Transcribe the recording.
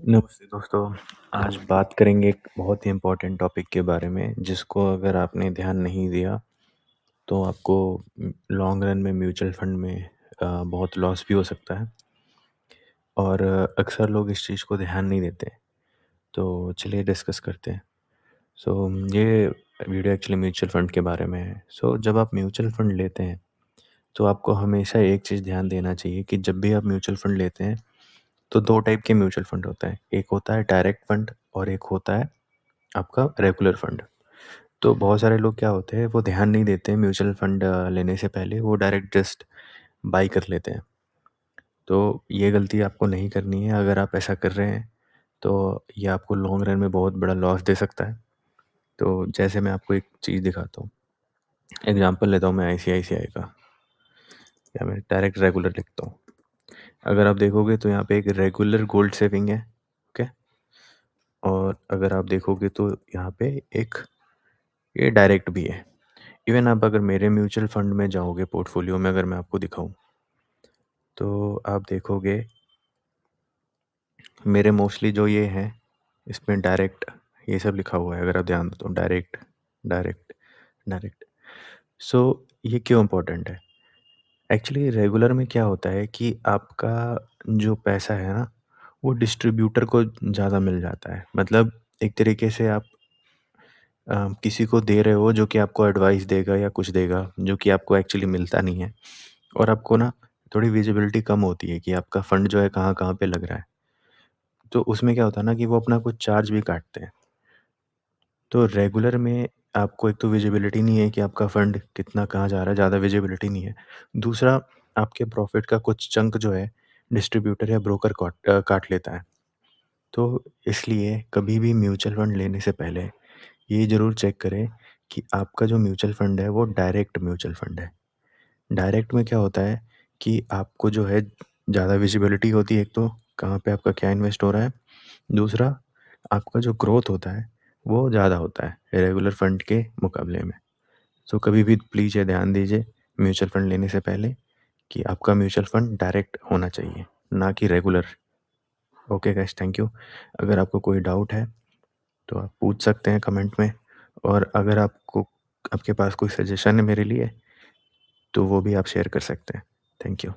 नमस्ते दोस्तों। आज बात करेंगे एक बहुत ही इम्पोर्टेंट टॉपिक के बारे में जिसको अगर आपने ध्यान नहीं दिया तो आपको लॉन्ग रन में म्यूचुअल फंड में बहुत लॉस भी हो सकता है और अक्सर लोग इस चीज़ को ध्यान नहीं देते। तो चलिए डिस्कस करते हैं। सो ये वीडियो एक्चुअली म्यूचुअल फंड के बारे में है। सो जब आप म्यूचुअल फंड लेते हैं तो आपको हमेशा एक चीज़ ध्यान देना चाहिए कि जब भी आप म्यूचुअल फंड लेते हैं तो 2 टाइप के म्यूचुअल फंड होते हैं। एक होता है डायरेक्ट फंड और एक होता है आपका रेगुलर फंड। तो बहुत सारे लोग क्या होते हैं वो ध्यान नहीं देते म्यूचुअल फंड लेने से पहले वो डायरेक्ट जस्ट बाई कर लेते हैं। तो ये गलती आपको नहीं करनी है। अगर आप ऐसा कर रहे हैं तो ये आपको लॉन्ग रन में बहुत बड़ा लॉस दे सकता है। तो जैसे मैं आपको एक चीज़ दिखाता हूँ। एग्ज़ाम्पल लेता हूँ मैं आईसीआईसीआई का, या मैं डायरेक्ट रेगुलर लिखता हूँ। अगर आप देखोगे तो यहाँ पे एक रेगुलर गोल्ड सेविंग है, ओके? और अगर आप देखोगे तो यहाँ पे एक ये डायरेक्ट भी है। इवन आप अगर मेरे म्यूचुअल फंड में जाओगे पोर्टफोलियो में, अगर मैं आपको दिखाऊँ तो आप देखोगे मेरे मोस्टली जो ये हैं इसमें डायरेक्ट ये सब लिखा हुआ है। अगर आप ध्यान दो तो डायरेक्ट, डायरेक्ट, डायरेक्ट। सो ये क्यों इम्पोर्टेंट है? एक्चुअली रेगुलर में क्या होता है कि आपका जो पैसा है ना वो डिस्ट्रीब्यूटर को ज़्यादा मिल जाता है। मतलब एक तरीके से आप किसी को दे रहे हो जो कि आपको एडवाइस देगा या कुछ देगा जो कि आपको एक्चुअली मिलता नहीं है। और आपको ना थोड़ी विजिबिलिटी कम होती है कि आपका फंड जो है कहाँ-कहाँ पे लग रहा है। तो उसमें क्या होता है ना कि वो अपना कुछ चार्ज भी काटते हैं। तो रेगुलर में आपको एक तो विजिबिलिटी नहीं है कि आपका फंड कितना कहाँ जा रहा है, ज़्यादा विजिबिलिटी नहीं है। दूसरा, आपके प्रॉफ़िट का कुछ चंक जो है डिस्ट्रीब्यूटर या ब्रोकर काट लेता है। तो इसलिए कभी भी म्यूचुअल फंड लेने से पहले ये ज़रूर चेक करें कि आपका जो म्यूचुअल फंड है वो डायरेक्ट म्यूचुअल फंड है। डायरेक्ट में क्या होता है कि आपको जो है ज़्यादा विजिबिलिटी होती है, एक तो कहाँ पे आपका क्या इन्वेस्ट हो रहा है। दूसरा, आपका जो ग्रोथ होता है वो ज़्यादा होता है रेगुलर फंड के मुकाबले में। तो कभी भी प्लीज़ ये ध्यान दीजिए म्यूचुअल फंड लेने से पहले कि आपका म्यूचुअल फंड डायरेक्ट होना चाहिए, ना कि regular. Okay guys, thank you. अगर आपको कोई डाउट है तो आप पूछ सकते हैं कमेंट में, और अगर आपके पास कोई सजेशन है मेरे लिए तो वो भी आप शेयर कर सकते हैं। Thank you.